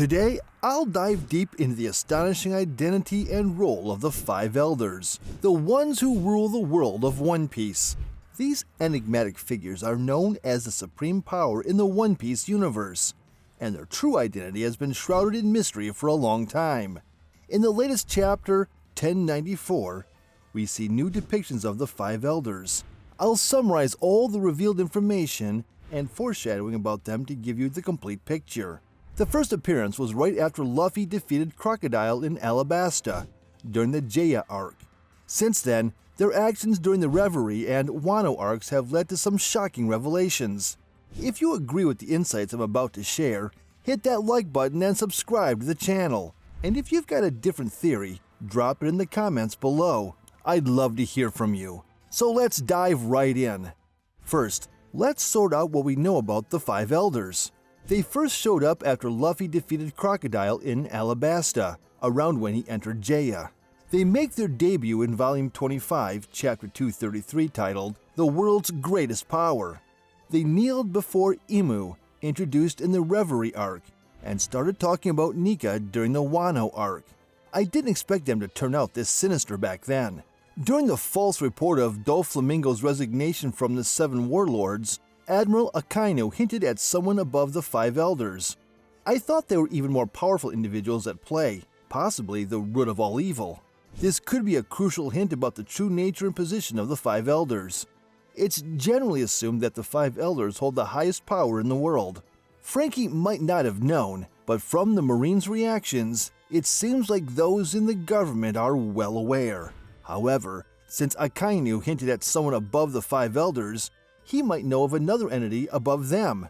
Today, I'll dive deep into the astonishing identity and role of the Five Elders, the ones who rule the world of One Piece. These enigmatic figures are known as the supreme power in the One Piece universe, and their true identity has been shrouded in mystery for a long time. In the latest chapter, 1094, we see new depictions of the Five Elders. I'll summarize all the revealed information and foreshadowing about them to give you the complete picture. The first appearance was right after Luffy defeated Crocodile in Alabasta during the Jaya arc. Since then, their actions during the Reverie and Wano arcs have led to some shocking revelations. If you agree with the insights I'm about to share, hit that like button and subscribe to the channel. And if you've got a different theory, drop it in the comments below. I'd love to hear from you. So let's dive right in. First, let's sort out what we know about the Five Elders. They first showed up after Luffy defeated Crocodile in Alabasta, around when he entered Jaya. They make their debut in Volume 25, Chapter 233, titled The World's Greatest Power. They kneeled before Imu, introduced in the Reverie arc, and started talking about Nika during the Wano arc. I didn't expect them to turn out this sinister back then. During the false report of Doflamingo's resignation from the Seven Warlords, Admiral Akainu hinted at someone above the Five Elders. I thought there were even more powerful individuals at play, possibly the root of all evil. This could be a crucial hint about the true nature and position of the Five Elders. It's generally assumed that the Five Elders hold the highest power in the world. Frankie might not have known, but from the Marines' reactions, it seems like those in the government are well aware. However, since Akainu hinted at someone above the Five Elders, he might know of another entity above them.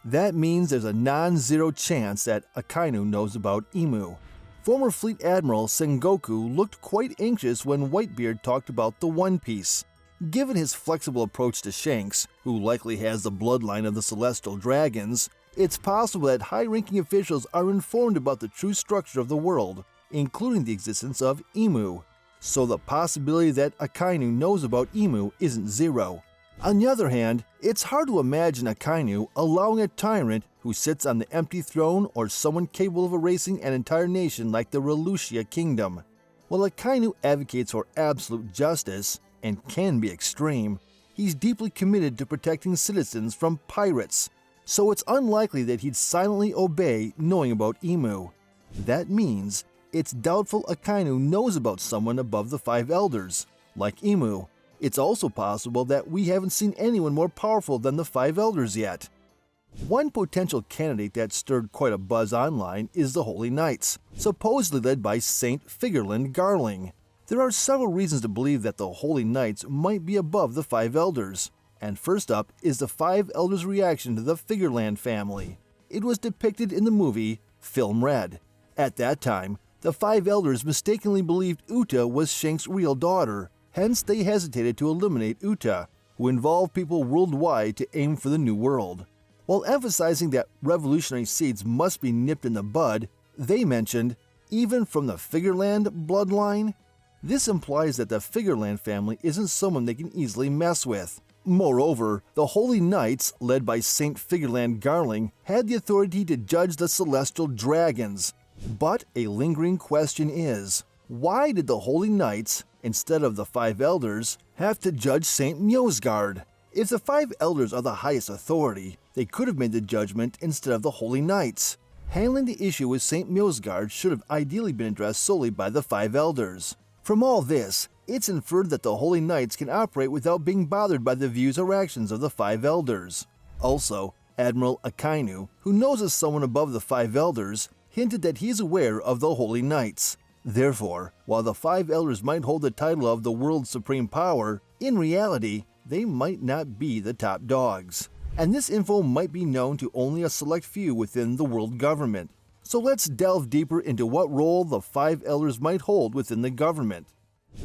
That means there's a non-zero chance that Akainu knows about Imu. Former Fleet Admiral Sengoku looked quite anxious when Whitebeard talked about the One Piece. Given his flexible approach to Shanks, who likely has the bloodline of the Celestial Dragons, it's possible that high-ranking officials are informed about the true structure of the world, including the existence of Imu. So the possibility that Akainu knows about Imu isn't zero. On the other hand, it's hard to imagine Akainu allowing a tyrant who sits on the empty throne or someone capable of erasing an entire nation like the Relucia Kingdom. While Akainu advocates for absolute justice, and can be extreme, he's deeply committed to protecting citizens from pirates, so it's unlikely that he'd silently obey knowing about Imu. That means it's doubtful Akainu knows about someone above the Five Elders, like Imu. It's also possible that we haven't seen anyone more powerful than the Five Elders yet. One potential candidate that stirred quite a buzz online is the Holy Knights, supposedly led by Saint Figurland Garling. There are several reasons to believe that the Holy Knights might be above the Five Elders, and first up is the Five Elders' reaction to the Figurland family. It was depicted in the movie Film Red. At that time, the Five Elders mistakenly believed Uta was Shanks' real daughter. Hence, they hesitated to eliminate Uta, who involved people worldwide to aim for the New World. While emphasizing that revolutionary seeds must be nipped in the bud, they mentioned, even from the Figurland bloodline. This implies that the Figurland family isn't someone they can easily mess with. Moreover, the Holy Knights, led by Saint Figurland Garling, had the authority to judge the Celestial Dragons. But a lingering question is, why did the Holy Knights, instead of the Five Elders, have to judge Saint Mjosgard? If the Five Elders are the highest authority, they could have made the judgment instead of the Holy Knights. Handling the issue with Saint Mjosgard should have ideally been addressed solely by the Five Elders. From all this, it's inferred that the Holy Knights can operate without being bothered by the views or actions of the Five Elders. Also, Admiral Akainu, who knows as someone above the Five Elders, hinted that he is aware of the Holy Knights. Therefore, while the Five Elders might hold the title of the world's supreme power, in reality, they might not be the top dogs. And this info might be known to only a select few within the world government. So let's delve deeper into what role the Five Elders might hold within the government.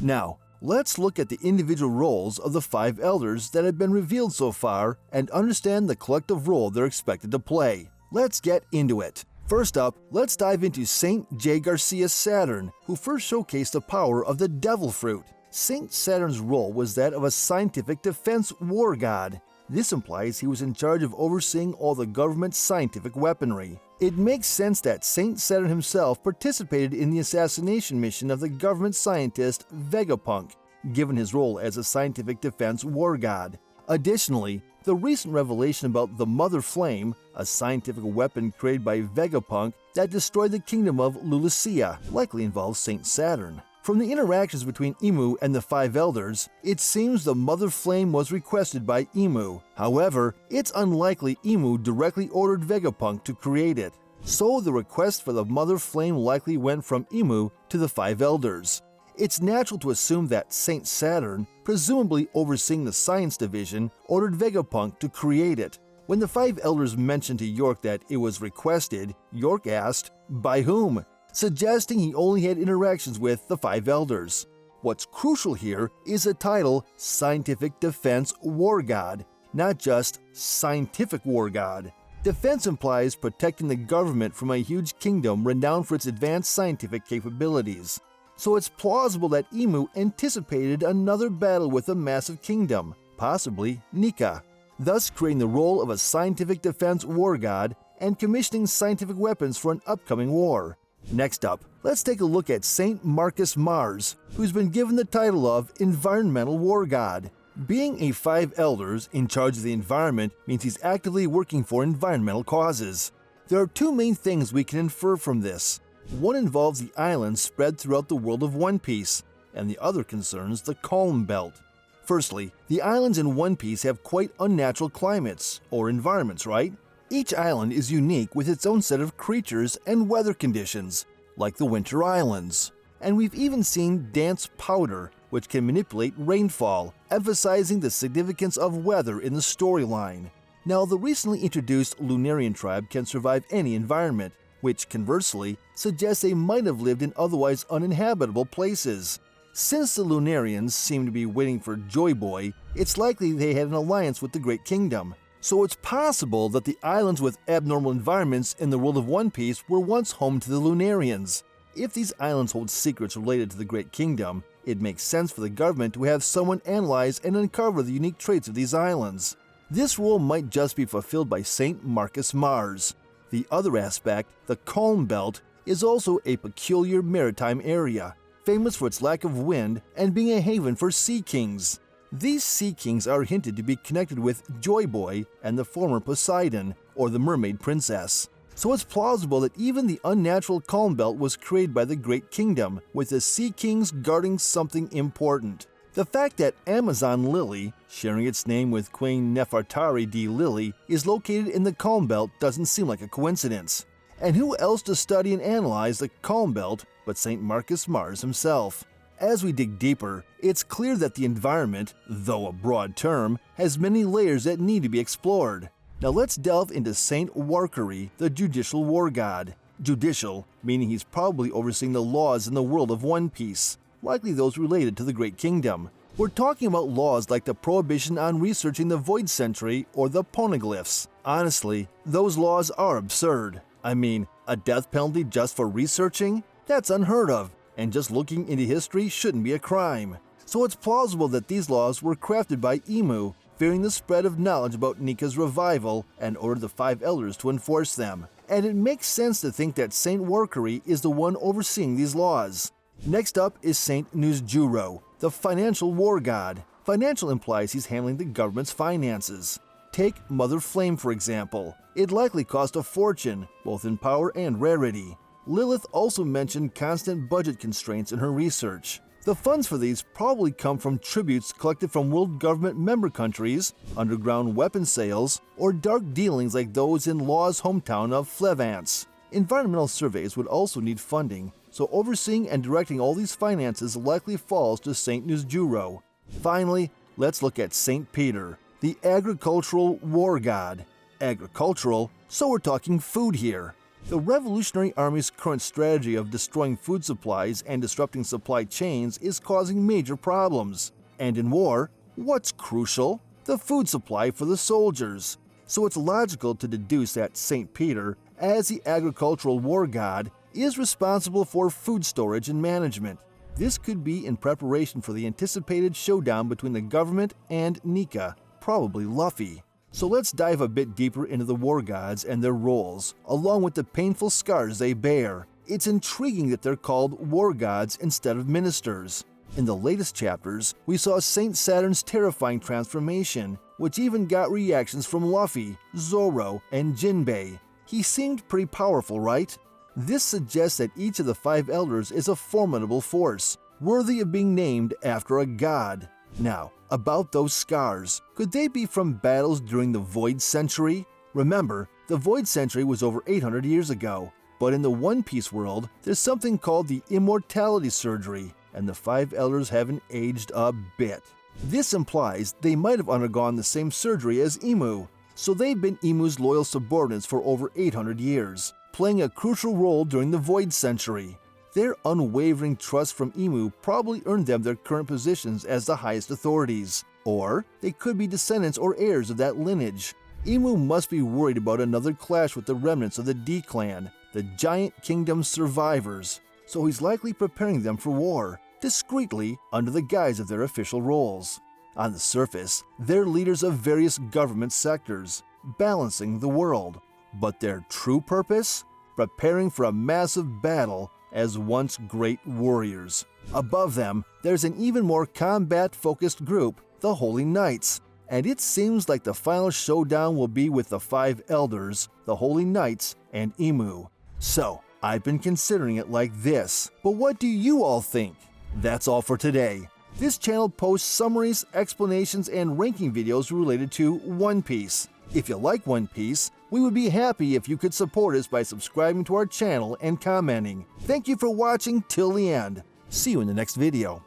Now, let's look at the individual roles of the Five Elders that have been revealed so far and understand the collective role they're expected to play. Let's get into it. First up, let's dive into Saint J. Garcia Saturn, who first showcased the power of the Devil Fruit. Saint Saturn's role was that of a scientific defense war god. This implies he was in charge of overseeing all the government's scientific weaponry. It makes sense that Saint Saturn himself participated in the assassination mission of the government scientist Vegapunk, given his role as a scientific defense war god. Additionally, the recent revelation about the Mother Flame, a scientific weapon created by Vegapunk that destroyed the kingdom of Lulusia, likely involves Saint Saturn. From the interactions between Imu and the Five Elders, it seems the Mother Flame was requested by Imu. However, it's unlikely Imu directly ordered Vegapunk to create it. So the request for the Mother Flame likely went from Imu to the Five Elders. It's natural to assume that Saint Saturn, presumably overseeing the science division, ordered Vegapunk to create it. When the Five Elders mentioned to York that it was requested, York asked, "By whom?" suggesting he only had interactions with the Five Elders. What's crucial here is the title Scientific Defense War God, not just Scientific War God. Defense implies protecting the government from a huge kingdom renowned for its advanced scientific capabilities. So it's plausible that Imu anticipated another battle with a massive kingdom, possibly Nika, thus creating the role of a scientific defense war god and commissioning scientific weapons for an upcoming war. Next up, let's take a look at Saint Marcus Mars, who's been given the title of Environmental War God. Being a Five Elders in charge of the environment means he's actively working for environmental causes. There are two main things we can infer from this. One involves the islands spread throughout the world of One Piece, and the other concerns the Calm Belt. Firstly, the islands in One Piece have quite unnatural climates, or environments, right? Each island is unique with its own set of creatures and weather conditions, like the Winter Islands. And we've even seen Dance Powder, which can manipulate rainfall, emphasizing the significance of weather in the storyline. Now, the recently introduced Lunarian tribe can survive any environment, which conversely suggests they might have lived in otherwise uninhabitable places. Since the Lunarians seem to be waiting for Joy Boy, it's likely they had an alliance with the Great Kingdom. So it's possible that the islands with abnormal environments in the world of One Piece were once home to the Lunarians. If these islands hold secrets related to the Great Kingdom, it makes sense for the government to have someone analyze and uncover the unique traits of these islands. This role might just be fulfilled by Saint Marcus Mars. The other aspect, the Calm Belt, is also a peculiar maritime area, famous for its lack of wind and being a haven for sea kings. These sea kings are hinted to be connected with Joy Boy and the former Poseidon, or the Mermaid Princess. So it's plausible that even the unnatural Calm Belt was created by the Great Kingdom, with the Sea Kings guarding something important. The fact that Amazon Lily, sharing its name with Queen Nefertari D. Lily, is located in the Calm Belt doesn't seem like a coincidence. And who else to study and analyze the Calm Belt but St. Marcus Mars himself? As we dig deeper, it's clear that the environment, though a broad term, has many layers that need to be explored. Now let's delve into Saint Warkari, the judicial war god. Judicial, meaning he's probably overseeing the laws in the world of One Piece, likely those related to the Great Kingdom. We're talking about laws like the prohibition on researching the Void Century or the Poneglyphs. Honestly, those laws are absurd. I mean, a death penalty just for researching? That's unheard of, and just looking into history shouldn't be a crime. So it's plausible that these laws were crafted by Imu, fearing the spread of knowledge about Nika's revival, and ordered the Five Elders to enforce them. And it makes sense to think that Saint Warkari is the one overseeing these laws. Next up is Saint Nuzjuro, the financial war god. Financial implies he's handling the government's finances. Take Mother Flame for example. It likely cost a fortune, both in power and rarity. Lilith also mentioned constant budget constraints in her research. The funds for these probably come from tributes collected from world government member countries, underground weapon sales, or dark dealings like those in Law's hometown of Flevance. Environmental surveys would also need funding, so overseeing and directing all these finances likely falls to Saint Nuzjuro. Finally, let's look at Saint Peter, the agricultural war god. Agricultural, so we're talking food here. The Revolutionary Army's current strategy of destroying food supplies and disrupting supply chains is causing major problems. And in war, what's crucial? The food supply for the soldiers. So it's logical to deduce that St. Peter, as the agricultural war god, is responsible for food storage and management. This could be in preparation for the anticipated showdown between the government and Nika. probably Luffy. So let's dive a bit deeper into the war gods and their roles, along with the painful scars they bear. It's intriguing that they're called war gods instead of ministers. In the latest chapters, we saw Saint Saturn's terrifying transformation, which even got reactions from Luffy, Zoro, and Jinbei. He seemed pretty powerful, right? This suggests that each of the 5 elders is a formidable force, worthy of being named after a god. Now, about those scars, could they be from battles during the Void Century? Remember, the Void Century was over 800 years ago, but in the One Piece world, there's something called the Immortality Surgery, and the 5 elders haven't aged a bit. This implies they might have undergone the same surgery as Imu, so they've been Imu's loyal subordinates for over 800 years, playing a crucial role during the Void Century. Their unwavering trust from Imu probably earned them their current positions as the highest authorities, or they could be descendants or heirs of that lineage. Imu must be worried about another clash with the remnants of the D-Clan, the Giant Kingdom's survivors, so he's likely preparing them for war, discreetly under the guise of their official roles. On the surface, they're leaders of various government sectors, balancing the world. But their true purpose? Preparing for a massive battle as once great warriors. Above them, there's an even more combat-focused group, the Holy Knights. And it seems like the final showdown will be with the 5 elders, the Holy Knights, and Imu. So, I've been considering it like this, but what do you all think? That's all for today. This channel posts summaries, explanations, and ranking videos related to One Piece. If you like One Piece, we would be happy if you could support us by subscribing to our channel and commenting. Thank you for watching till the end. See you in the next video.